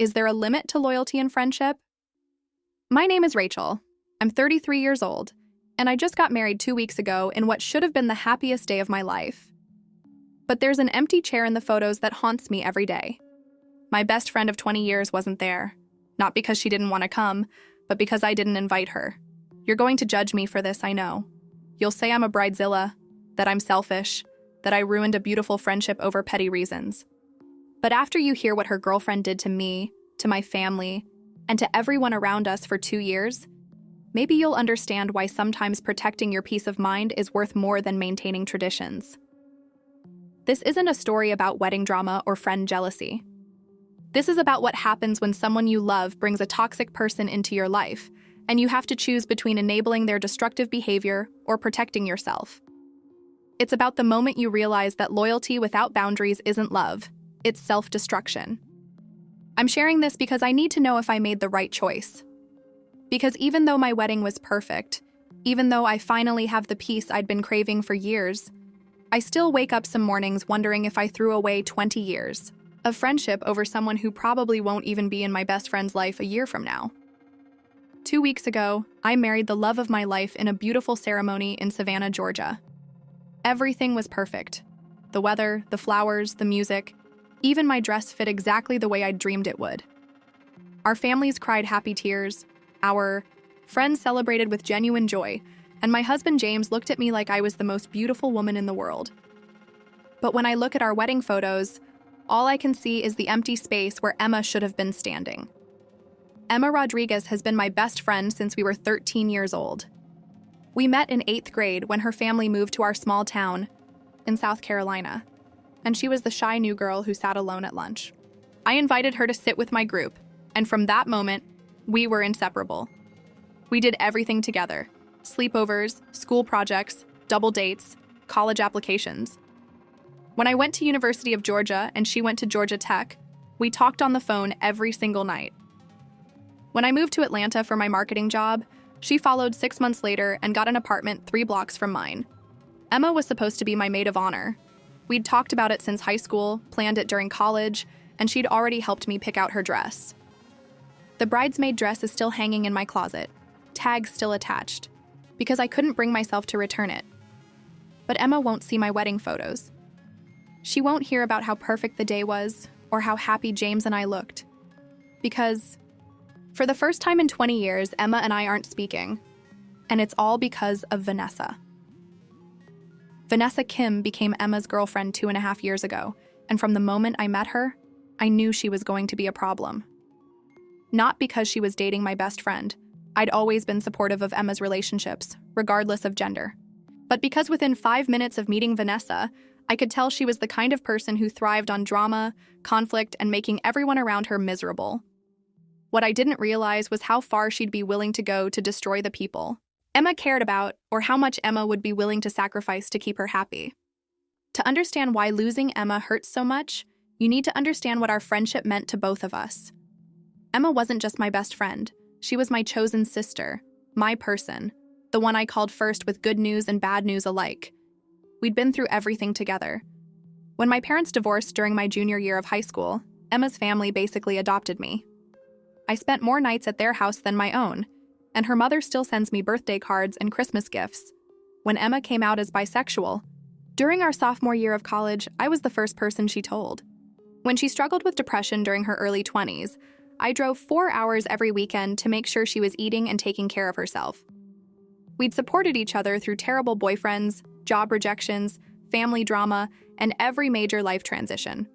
Is there a limit to loyalty and friendship? My name is Rachel. I'm 33 years old, and I just got married 2 weeks ago in what should have been the happiest day of my life. But there's an empty chair in the photos that haunts me every day. My best friend of 20 years wasn't there, not because she didn't want to come, but because I didn't invite her. You're going to judge me for this, I know. You'll say I'm a bridezilla, that I'm selfish, that I ruined a beautiful friendship over petty reasons. But after you hear what her girlfriend did to me, to my family, and to everyone around us for 2 years, maybe you'll understand why sometimes protecting your peace of mind is worth more than maintaining traditions. This isn't a story about wedding drama or friend jealousy. This is about what happens when someone you love brings a toxic person into your life, and you have to choose between enabling their destructive behavior or protecting yourself. It's about the moment you realize that loyalty without boundaries isn't love, it's self-destruction. I'm sharing this because I need to know if I made the right choice. Because even though my wedding was perfect, even though I finally have the peace I'd been craving for years, I still wake up some mornings wondering if I threw away 20 years of friendship over someone who probably won't even be in my best friend's life a year from now. 2 weeks ago, I married the love of my life in a beautiful ceremony in Savannah, Georgia. Everything was perfect. The weather, the flowers, the music, even my dress fit exactly the way I'd dreamed it would. Our families cried happy tears, our friends celebrated with genuine joy, and my husband James looked at me like I was the most beautiful woman in the world. But when I look at our wedding photos, all I can see is the empty space where Emma should have been standing. Emma Rodriguez has been my best friend since we were 13 years old. We met in 8th grade when her family moved to our small town in South Carolina, and she was the shy new girl who sat alone at lunch. I invited her to sit with my group, and from that moment, we were inseparable. We did everything together: sleepovers, school projects, double dates, college applications. When I went to University of Georgia and she went to Georgia Tech, we talked on the phone every single night. When I moved to Atlanta for my marketing job, she followed 6 months later and got an apartment 3 blocks from mine. Emma was supposed to be my maid of honor. We'd talked about it since high school, planned it during college, and she'd already helped me pick out her dress. The bridesmaid dress is still hanging in my closet, tags still attached, because I couldn't bring myself to return it. But Emma won't see my wedding photos. She won't hear about how perfect the day was or how happy James and I looked. Because for the first time in 20 years, Emma and I aren't speaking, and it's all because of Vanessa. Vanessa Kim became Emma's girlfriend 2.5 years ago, and from the moment I met her, I knew she was going to be a problem. Not because she was dating my best friend. I'd always been supportive of Emma's relationships, regardless of gender. But because within 5 minutes of meeting Vanessa, I could tell she was the kind of person who thrived on drama, conflict, and making everyone around her miserable. What I didn't realize was how far she'd be willing to go to destroy the people Emma cared about, or how much Emma would be willing to sacrifice to keep her happy. To understand why losing Emma hurts so much, you need to understand what our friendship meant to both of us. Emma wasn't just my best friend. She was my chosen sister, my person, the one I called first with good news and bad news alike. We'd been through everything together. When my parents divorced during my junior year of high school, Emma's family basically adopted me. I spent more nights at their house than my own, and her mother still sends me birthday cards and Christmas gifts. When Emma came out as bisexual, during our sophomore year of college, I was the first person she told. When she struggled with depression during her early 20s, I drove 4 hours every weekend to make sure she was eating and taking care of herself. We'd supported each other through terrible boyfriends, job rejections, family drama, and every major life transition.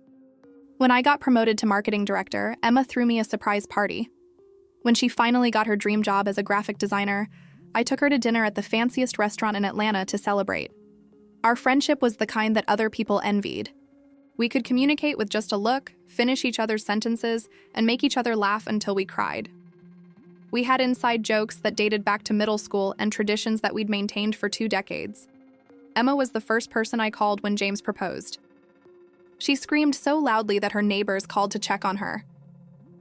When I got promoted to marketing director, Emma threw me a surprise party. When she finally got her dream job as a graphic designer, I took her to dinner at the fanciest restaurant in Atlanta to celebrate. Our friendship was the kind that other people envied. We could communicate with just a look, finish each other's sentences, and make each other laugh until we cried. We had inside jokes that dated back to middle school and traditions that we'd maintained for 2 decades. Emma was the first person I called when James proposed. She screamed so loudly that her neighbors called to check on her.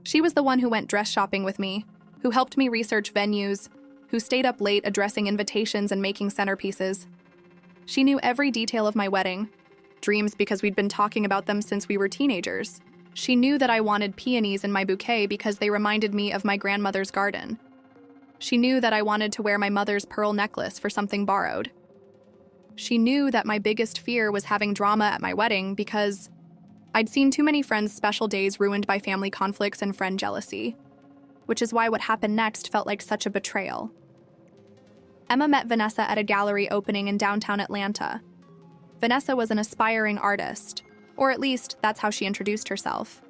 She was the one who went dress shopping with me, who helped me research venues, who stayed up late addressing invitations and making centerpieces. She knew every detail of my wedding, dreams because we'd been talking about them since we were teenagers. She knew that I wanted peonies in my bouquet because they reminded me of my grandmother's garden. She knew that I wanted to wear my mother's pearl necklace for something borrowed. She knew that my biggest fear was having drama at my wedding because I'd seen too many friends' special days ruined by family conflicts and friend jealousy, which is why what happened next felt like such a betrayal. Emma met Vanessa at a gallery opening in downtown Atlanta. Vanessa was an aspiring artist, or at least that's how she introduced herself.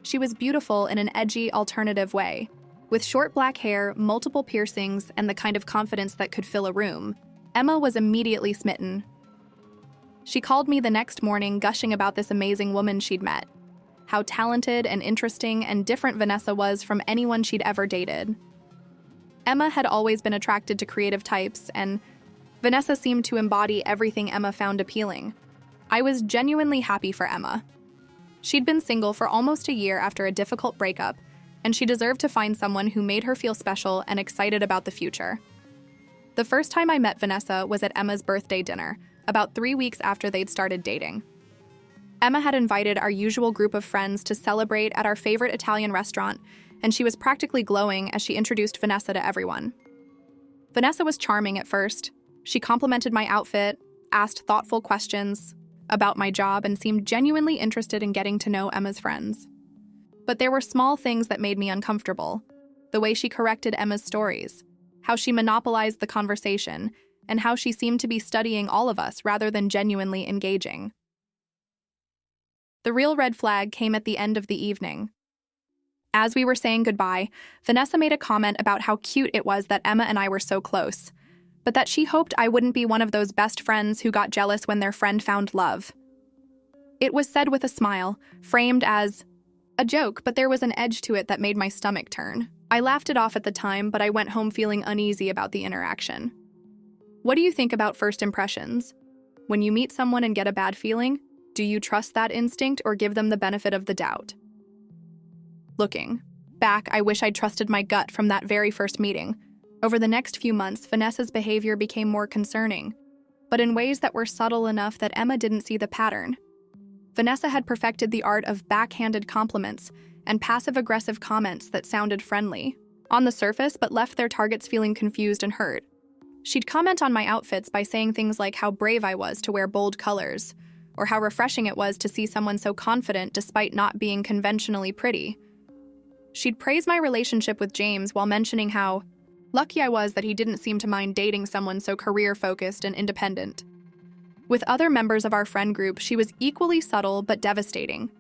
She was beautiful in an edgy, alternative way, with short black hair, multiple piercings, and the kind of confidence that could fill a room. Emma was immediately smitten. She called me the next morning gushing about this amazing woman she'd met, how talented and interesting and different Vanessa was from anyone she'd ever dated. Emma had always been attracted to creative types, and Vanessa seemed to embody everything Emma found appealing. I was genuinely happy for Emma. She'd been single for almost a year after a difficult breakup, and she deserved to find someone who made her feel special and excited about the future. The first time I met Vanessa was at Emma's birthday dinner, about 3 weeks after they'd started dating. Emma had invited our usual group of friends to celebrate at our favorite Italian restaurant, and she was practically glowing as she introduced Vanessa to everyone. Vanessa was charming at first. She complimented my outfit, asked thoughtful questions about my job, and seemed genuinely interested in getting to know Emma's friends. But there were small things that made me uncomfortable. The way she corrected Emma's stories, how she monopolized the conversation, and how she seemed to be studying all of us rather than genuinely engaging. The real red flag came at the end of the evening. As we were saying goodbye, Vanessa made a comment about how cute it was that Emma and I were so close, but that she hoped I wouldn't be one of those best friends who got jealous when their friend found love. It was said with a smile, framed as a joke, but there was an edge to it that made my stomach turn. I laughed it off at the time, but I went home feeling uneasy about the interaction. What do you think about first impressions? When you meet someone and get a bad feeling, do you trust that instinct or give them the benefit of the doubt? Looking back, I wish I'd trusted my gut from that very first meeting. Over the next few months, Vanessa's behavior became more concerning, but in ways that were subtle enough that Emma didn't see the pattern. Vanessa had perfected the art of backhanded compliments and passive-aggressive comments that sounded friendly on the surface but left their targets feeling confused and hurt. She'd comment on my outfits by saying things like how brave I was to wear bold colors, or how refreshing it was to see someone so confident despite not being conventionally pretty. She'd praise my relationship with James while mentioning how lucky I was that he didn't seem to mind dating someone so career-focused and independent. With other members of our friend group, she was equally subtle but devastating.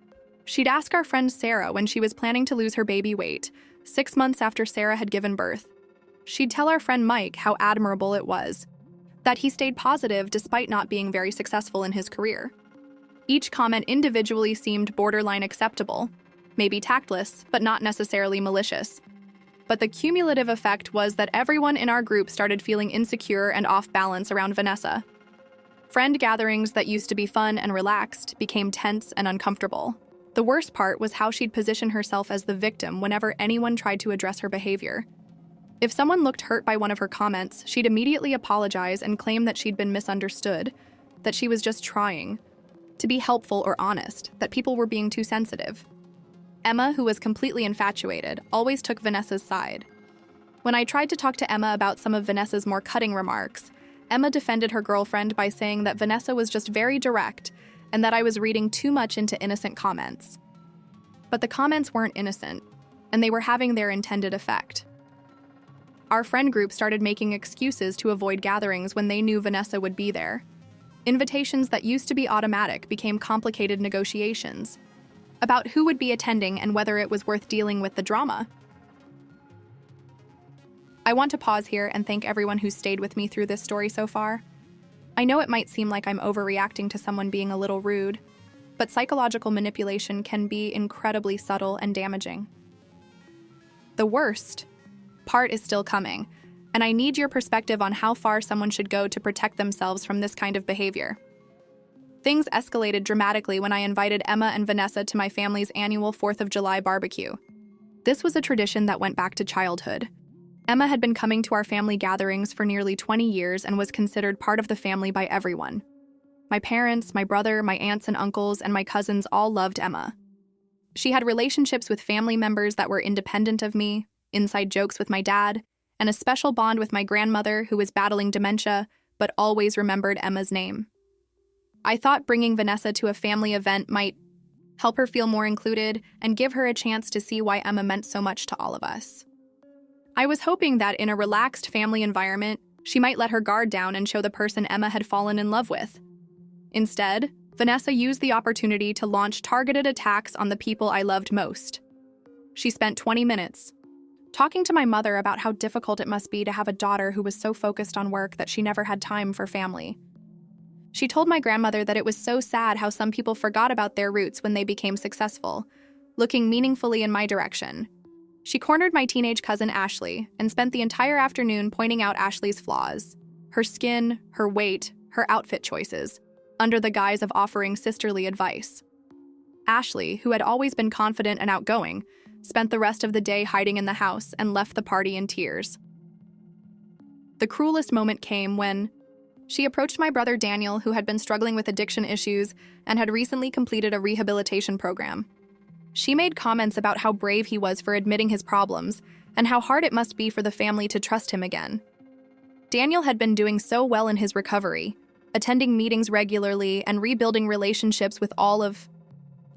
She'd ask our friend Sarah when she was planning to lose her baby weight, 6 months after Sarah had given birth. She'd tell our friend Mike how admirable it was, that he stayed positive despite not being very successful in his career. Each comment individually seemed borderline acceptable, maybe tactless, but not necessarily malicious. But the cumulative effect was that everyone in our group started feeling insecure and off balance around Vanessa. Friend gatherings that used to be fun and relaxed became tense and uncomfortable. The worst part was how she'd position herself as the victim whenever anyone tried to address her behavior. If someone looked hurt by one of her comments, she'd immediately apologize and claim that she'd been misunderstood, that she was just trying to be helpful or honest, that people were being too sensitive. Emma, who was completely infatuated, always took Vanessa's side. When I tried to talk to Emma about some of Vanessa's more cutting remarks, Emma defended her girlfriend by saying that Vanessa was just very direct and that I was reading too much into innocent comments. But the comments weren't innocent, and they were having their intended effect. Our friend group started making excuses to avoid gatherings when they knew Vanessa would be there. Invitations that used to be automatic became complicated negotiations about who would be attending and whether it was worth dealing with the drama. I want to pause here and thank everyone who stayed with me through this story so far. I know it might seem like I'm overreacting to someone being a little rude, but psychological manipulation can be incredibly subtle and damaging. The worst part is still coming, and I need your perspective on how far someone should go to protect themselves from this kind of behavior. Things escalated dramatically when I invited Emma and Vanessa to my family's annual 4th of July barbecue. This was a tradition that went back to childhood. Emma had been coming to our family gatherings for nearly 20 years and was considered part of the family by everyone. My parents, my brother, my aunts and uncles, and my cousins all loved Emma. She had relationships with family members that were independent of me, inside jokes with my dad, and a special bond with my grandmother who was battling dementia but always remembered Emma's name. I thought bringing Vanessa to a family event might help her feel more included and give her a chance to see why Emma meant so much to all of us. I was hoping that in a relaxed family environment, she might let her guard down and show the person Emma had fallen in love with. Instead, Vanessa used the opportunity to launch targeted attacks on the people I loved most. She spent 20 minutes talking to my mother about how difficult it must be to have a daughter who was so focused on work that she never had time for family. She told my grandmother that it was so sad how some people forgot about their roots when they became successful, looking meaningfully in my direction. She cornered my teenage cousin Ashley and spent the entire afternoon pointing out Ashley's flaws, her skin, her weight, her outfit choices, under the guise of offering sisterly advice. Ashley, who had always been confident and outgoing, spent the rest of the day hiding in the house and left the party in tears. The cruelest moment came when she approached my brother Daniel, who had been struggling with addiction issues and had recently completed a rehabilitation program. She made comments about how brave he was for admitting his problems and how hard it must be for the family to trust him again. Daniel had been doing so well in his recovery, attending meetings regularly and rebuilding relationships with all of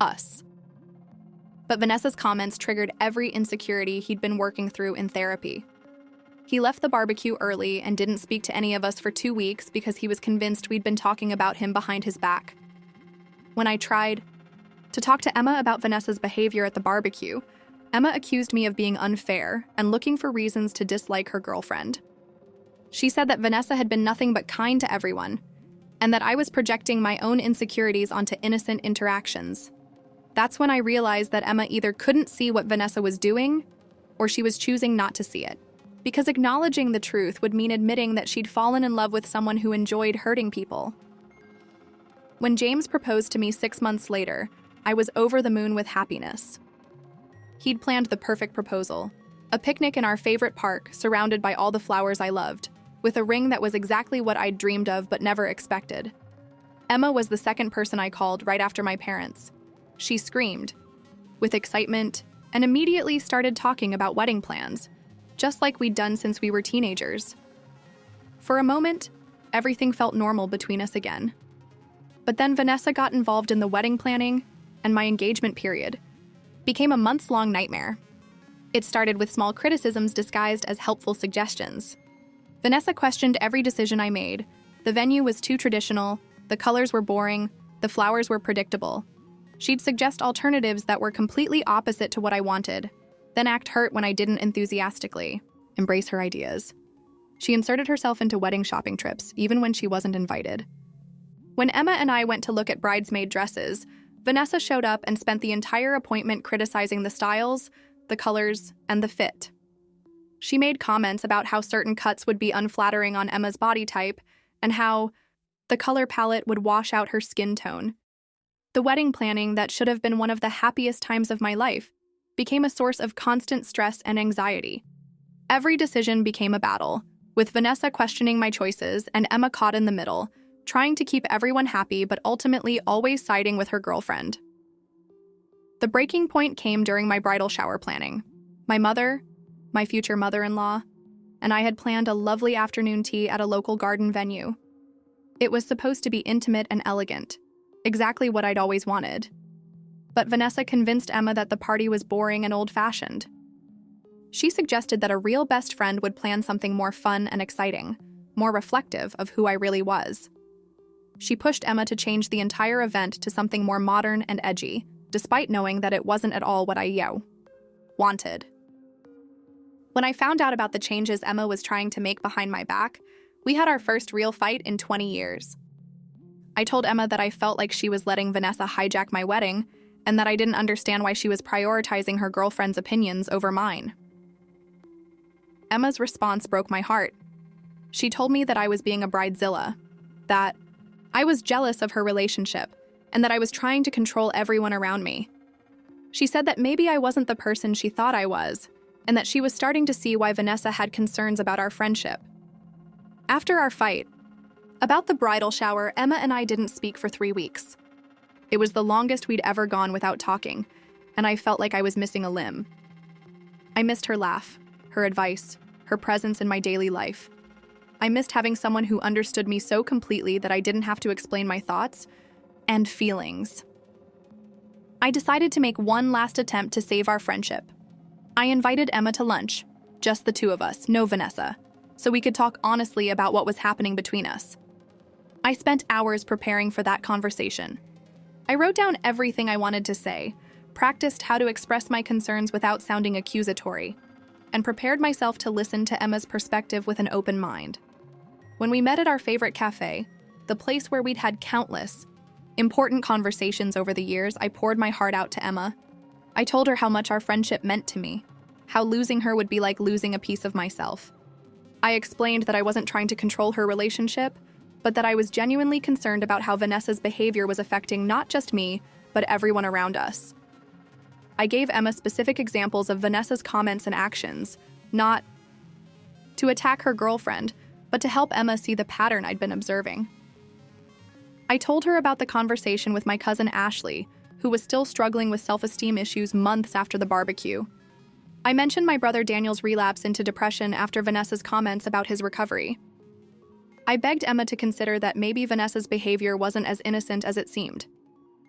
us. But Vanessa's comments triggered every insecurity he'd been working through in therapy. He left the barbecue early and didn't speak to any of us for 2 weeks because he was convinced we'd been talking about him behind his back. When I tried to talk to Emma about Vanessa's behavior at the barbecue, Emma accused me of being unfair and looking for reasons to dislike her girlfriend. She said that Vanessa had been nothing but kind to everyone, and that I was projecting my own insecurities onto innocent interactions. That's when I realized that Emma either couldn't see what Vanessa was doing, or she was choosing not to see it. Because acknowledging the truth would mean admitting that she'd fallen in love with someone who enjoyed hurting people. When James proposed to me 6 months later, I was over the moon with happiness. He'd planned the perfect proposal, a picnic in our favorite park surrounded by all the flowers I loved, with a ring that was exactly what I'd dreamed of but never expected. Emma was the second person I called right after my parents. She screamed with excitement and immediately started talking about wedding plans, just like we'd done since we were teenagers. For a moment, everything felt normal between us again. But then Vanessa got involved in the wedding planning, and my engagement period became a months-long nightmare. It started with small criticisms disguised as helpful suggestions. Vanessa questioned every decision I made. The venue was too traditional, the colors were boring, the flowers were predictable. She'd suggest alternatives that were completely opposite to what I wanted, then act hurt when I didn't enthusiastically embrace her ideas. She inserted herself into wedding shopping trips, even when she wasn't invited. When Emma and I went to look at bridesmaid dresses, Vanessa showed up and spent the entire appointment criticizing the styles, the colors, and the fit. She made comments about how certain cuts would be unflattering on Emma's body type and how the color palette would wash out her skin tone. The wedding planning that should have been one of the happiest times of my life became a source of constant stress and anxiety. Every decision became a battle, with Vanessa questioning my choices and Emma caught in the middle, trying to keep everyone happy but ultimately always siding with her girlfriend. The breaking point came during my bridal shower planning. My mother, my future mother-in-law, and I had planned a lovely afternoon tea at a local garden venue. It was supposed to be intimate and elegant, exactly what I'd always wanted. But Vanessa convinced Emma that the party was boring and old-fashioned. She suggested that a real best friend would plan something more fun and exciting, more reflective of who I really was. She pushed Emma to change the entire event to something more modern and edgy, despite knowing that it wasn't at all what I wanted. When I found out about the changes Emma was trying to make behind my back, we had our first real fight in 20 years. I told Emma that I felt like she was letting Vanessa hijack my wedding, and that I didn't understand why she was prioritizing her girlfriend's opinions over mine. Emma's response broke my heart. She told me that I was being a bridezilla, that I was jealous of her relationship, and that I was trying to control everyone around me. She said that maybe I wasn't the person she thought I was, and that she was starting to see why Vanessa had concerns about our friendship. After our fight about the bridal shower, Emma and I didn't speak for 3 weeks. It was the longest we'd ever gone without talking, and I felt like I was missing a limb. I missed her laugh, her advice, her presence in my daily life. I missed having someone who understood me so completely that I didn't have to explain my thoughts and feelings. I decided to make one last attempt to save our friendship. I invited Emma to lunch, just the two of us, no Vanessa, so we could talk honestly about what was happening between us. I spent hours preparing for that conversation. I wrote down everything I wanted to say, practiced how to express my concerns without sounding accusatory, and prepared myself to listen to Emma's perspective with an open mind. When we met at our favorite cafe, the place where we'd had countless, important conversations over the years, I poured my heart out to Emma. I told her how much our friendship meant to me, how losing her would be like losing a piece of myself. I explained that I wasn't trying to control her relationship, but that I was genuinely concerned about how Vanessa's behavior was affecting not just me, but everyone around us. I gave Emma specific examples of Vanessa's comments and actions, not to attack her girlfriend, but to help Emma see the pattern I'd been observing. I told her about the conversation with my cousin Ashley, who was still struggling with self-esteem issues months after the barbecue. I mentioned my brother Daniel's relapse into depression after Vanessa's comments about his recovery. I begged Emma to consider that maybe Vanessa's behavior wasn't as innocent as it seemed,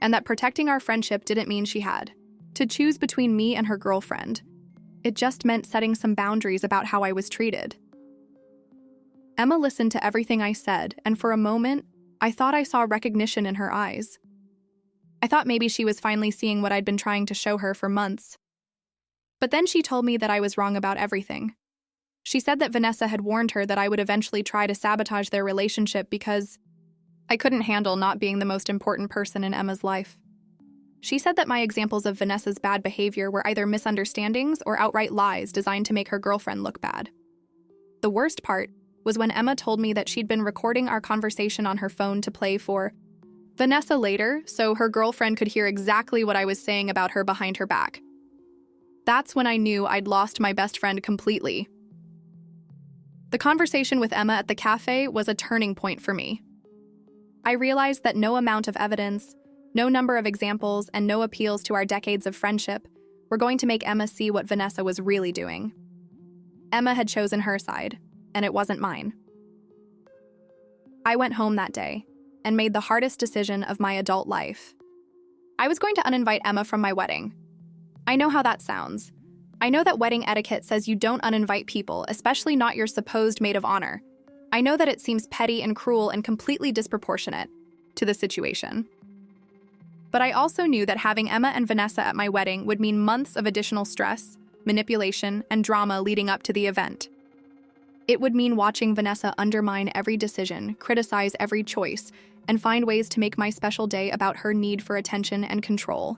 and that protecting our friendship didn't mean she had to choose between me and her girlfriend. It just meant setting some boundaries about how I was treated. Emma listened to everything I said, and for a moment, I thought I saw recognition in her eyes. I thought maybe she was finally seeing what I'd been trying to show her for months. But then she told me that I was wrong about everything. She said that Vanessa had warned her that I would eventually try to sabotage their relationship because I couldn't handle not being the most important person in Emma's life. She said that my examples of Vanessa's bad behavior were either misunderstandings or outright lies designed to make her girlfriend look bad. The worst part was when Emma told me that she'd been recording our conversation on her phone to play for Vanessa later, so her girlfriend could hear exactly what I was saying about her behind her back. That's when I knew I'd lost my best friend completely. The conversation with Emma at the cafe was a turning point for me. I realized that no amount of evidence, no number of examples, and no appeals to our decades of friendship were going to make Emma see what Vanessa was really doing. Emma had chosen her side, and it wasn't mine. I went home that day and made the hardest decision of my adult life. I was going to uninvite Emma from my wedding. I know how that sounds. I know that wedding etiquette says you don't uninvite people, especially not your supposed maid of honor. I know that it seems petty and cruel and completely disproportionate to the situation. But I also knew that having Emma and Vanessa at my wedding would mean months of additional stress, manipulation, and drama leading up to the event. It would mean watching Vanessa undermine every decision, criticize every choice, and find ways to make my special day about her need for attention and control.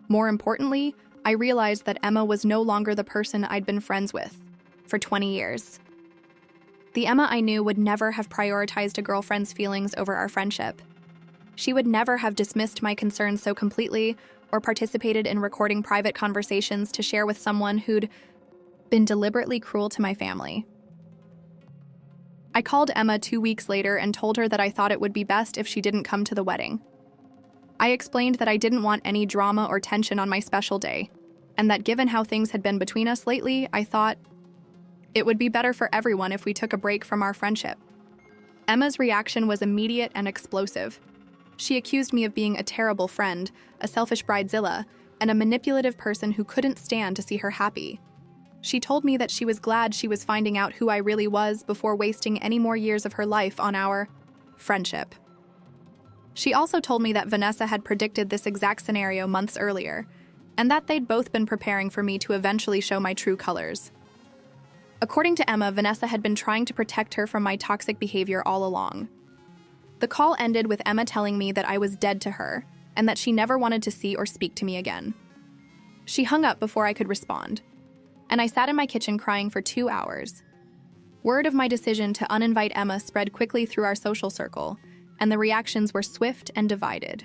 More importantly, I realized that Emma was no longer the person I'd been friends with for 20 years. The Emma I knew would never have prioritized a girlfriend's feelings over our friendship. She would never have dismissed my concerns so completely or participated in recording private conversations to share with someone who'd been deliberately cruel to my family. I called Emma 2 weeks later and told her that I thought it would be best if she didn't come to the wedding. I explained that I didn't want any drama or tension on my special day, and that given how things had been between us lately, I thought it would be better for everyone if we took a break from our friendship. Emma's reaction was immediate and explosive. She accused me of being a terrible friend, a selfish bridezilla, and a manipulative person who couldn't stand to see her happy. She told me that she was glad she was finding out who I really was before wasting any more years of her life on our friendship. She also told me that Vanessa had predicted this exact scenario months earlier, and that they'd both been preparing for me to eventually show my true colors. According to Emma, Vanessa had been trying to protect her from my toxic behavior all along. The call ended with Emma telling me that I was dead to her, and that she never wanted to see or speak to me again. She hung up before I could respond, and I sat in my kitchen crying for 2 hours. Word of my decision to uninvite Emma spread quickly through our social circle, and the reactions were swift and divided.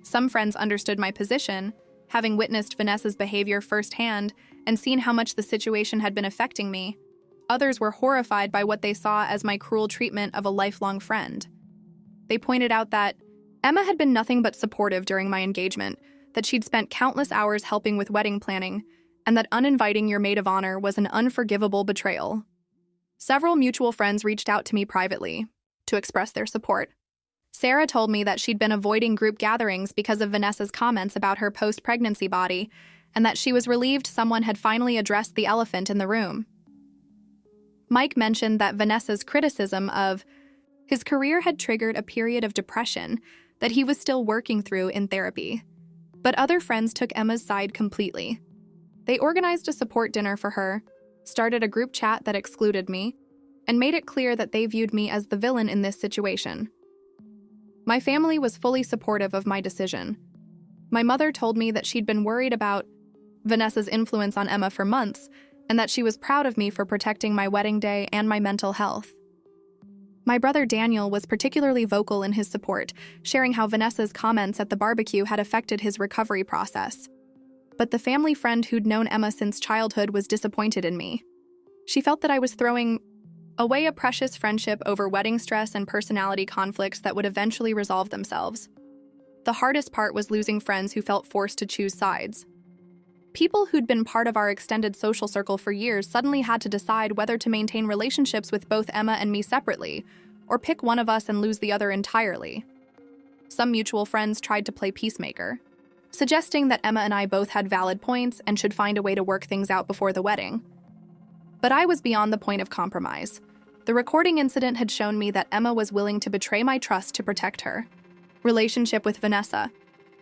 Some friends understood my position, having witnessed Vanessa's behavior firsthand and seen how much the situation had been affecting me. Others were horrified by what they saw as my cruel treatment of a lifelong friend. They pointed out that Emma had been nothing but supportive during my engagement, that she'd spent countless hours helping with wedding planning, and that uninviting your maid of honor was an unforgivable betrayal. Several mutual friends reached out to me privately to express their support. Sarah told me that she'd been avoiding group gatherings because of Vanessa's comments about her post-pregnancy body, and that she was relieved someone had finally addressed the elephant in the room. Mike mentioned that Vanessa's criticism of his career had triggered a period of depression that he was still working through in therapy. But other friends took Emma's side completely. They organized a support dinner for her, started a group chat that excluded me, and made it clear that they viewed me as the villain in this situation. My family was fully supportive of my decision. My mother told me that she'd been worried about Vanessa's influence on Emma for months, and that she was proud of me for protecting my wedding day and my mental health. My brother Daniel was particularly vocal in his support, sharing how Vanessa's comments at the barbecue had affected his recovery process. But the family friend who'd known Emma since childhood was disappointed in me. She felt that I was throwing away a precious friendship over wedding stress and personality conflicts that would eventually resolve themselves. The hardest part was losing friends who felt forced to choose sides. People who'd been part of our extended social circle for years suddenly had to decide whether to maintain relationships with both Emma and me separately, or pick one of us and lose the other entirely. Some mutual friends tried to play peacemaker, suggesting that Emma and I both had valid points and should find a way to work things out before the wedding. But I was beyond the point of compromise. The recording incident had shown me that Emma was willing to betray my trust to protect her relationship with Vanessa,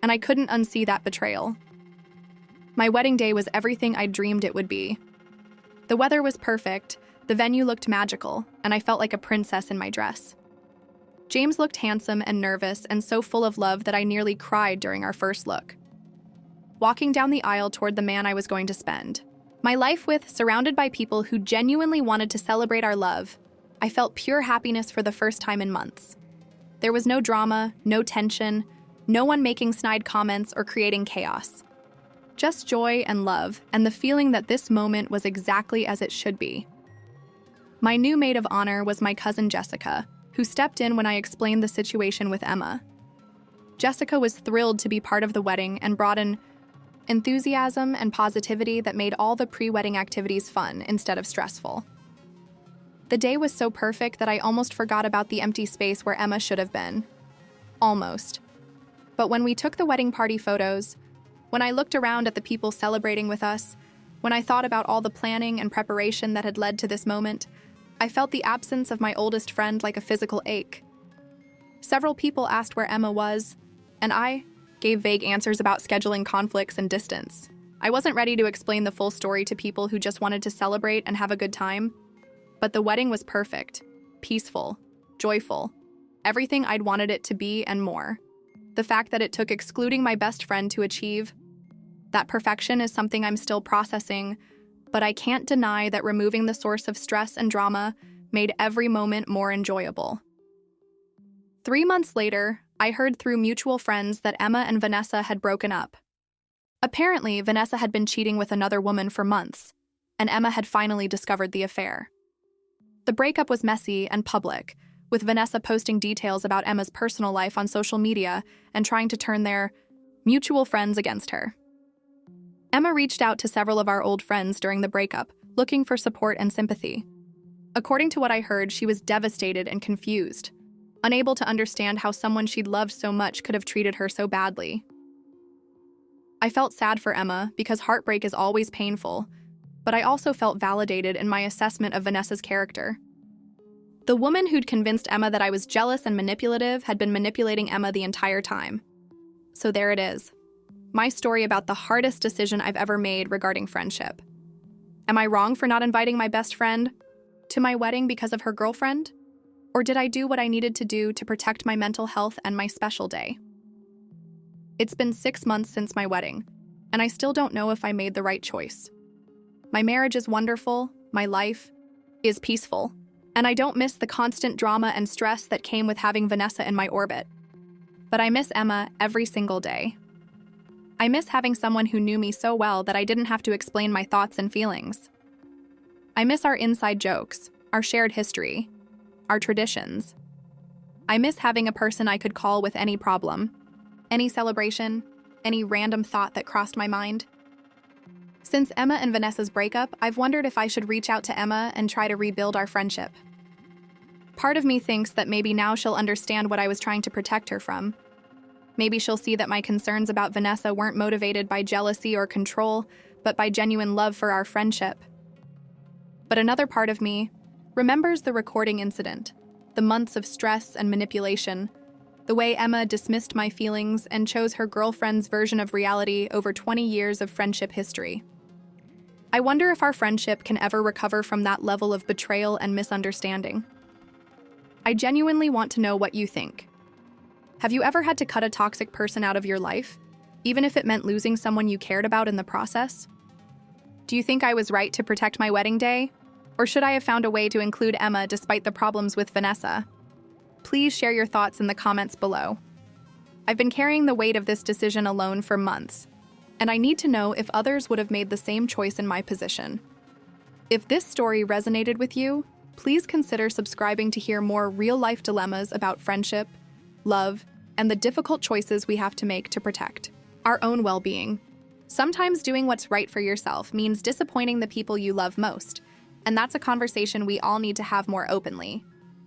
and I couldn't unsee that betrayal. My wedding day was everything I dreamed it would be. The weather was perfect, the venue looked magical, and I felt like a princess in my dress. James looked handsome and nervous and so full of love that I nearly cried during our first look. Walking down the aisle toward the man I was going to spend my life with, surrounded by people who genuinely wanted to celebrate our love, I felt pure happiness for the first time in months. There was no drama, no tension, no one making snide comments or creating chaos. Just joy and love, and the feeling that this moment was exactly as it should be. My new maid of honor was my cousin Jessica, who stepped in when I explained the situation with Emma. Jessica was thrilled to be part of the wedding and brought an enthusiasm and positivity that made all the pre-wedding activities fun instead of stressful. The day was so perfect that I almost forgot about the empty space where Emma should have been. Almost. But when we took the wedding party photos, when I looked around at the people celebrating with us, when I thought about all the planning and preparation that had led to this moment, I felt the absence of my oldest friend like a physical ache. Several people asked where Emma was, and I gave vague answers about scheduling conflicts and distance. I wasn't ready to explain the full story to people who just wanted to celebrate and have a good time. But the wedding was perfect, peaceful, joyful, everything I'd wanted it to be and more. The fact that it took excluding my best friend to achieve that perfection is something I'm still processing, but I can't deny that removing the source of stress and drama made every moment more enjoyable. 3 months later, I heard through mutual friends that Emma and Vanessa had broken up. Apparently, Vanessa had been cheating with another woman for months, and Emma had finally discovered the affair. The breakup was messy and public, with Vanessa posting details about Emma's personal life on social media and trying to turn their mutual friends against her. Emma reached out to several of our old friends during the breakup, looking for support and sympathy. According to what I heard, she was devastated and confused, unable to understand how someone she'd loved so much could have treated her so badly. I felt sad for Emma because heartbreak is always painful, but I also felt validated in my assessment of Vanessa's character. The woman who'd convinced Emma that I was jealous and manipulative had been manipulating Emma the entire time. So there it is. My story about the hardest decision I've ever made regarding friendship. Am I wrong for not inviting my best friend to my wedding because of her girlfriend? Or did I do what I needed to do to protect my mental health and my special day? It's been 6 months since my wedding, and I still don't know if I made the right choice. My marriage is wonderful, my life is peaceful, and I don't miss the constant drama and stress that came with having Vanessa in my orbit. But I miss Emma every single day. I miss having someone who knew me so well that I didn't have to explain my thoughts and feelings. I miss our inside jokes, our shared history, our traditions. I miss having a person I could call with any problem, any celebration, any random thought that crossed my mind. Since Emma and Vanessa's breakup, I've wondered if I should reach out to Emma and try to rebuild our friendship. Part of me thinks that maybe now she'll understand what I was trying to protect her from. Maybe she'll see that my concerns about Vanessa weren't motivated by jealousy or control, but by genuine love for our friendship. But another part of me remembers the recording incident, the months of stress and manipulation, the way Emma dismissed my feelings and chose her girlfriend's version of reality over 20 years of friendship history. I wonder if our friendship can ever recover from that level of betrayal and misunderstanding. I genuinely want to know what you think. Have you ever had to cut a toxic person out of your life, even if it meant losing someone you cared about in the process? Do you think I was right to protect my wedding day? Or should I have found a way to include Emma despite the problems with Vanessa? Please share your thoughts in the comments below. I've been carrying the weight of this decision alone for months, and I need to know if others would have made the same choice in my position. If this story resonated with you, please consider subscribing to hear more real-life dilemmas about friendship, love, and the difficult choices we have to make to protect our own well-being. Sometimes doing what's right for yourself means disappointing the people you love most, and that's a conversation we all need to have more openly.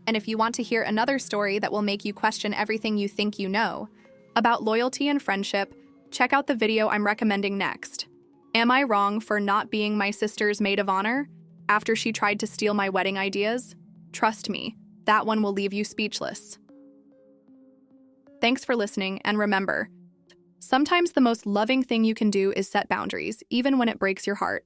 And if you want to hear another story that will make you question everything you think you know about loyalty and friendship, check out the video I'm recommending next. Am I wrong for not being my sister's maid of honor after she tried to steal my wedding ideas? Trust me, that one will leave you speechless. Thanks for listening, and remember, sometimes the most loving thing you can do is set boundaries, even when it breaks your heart.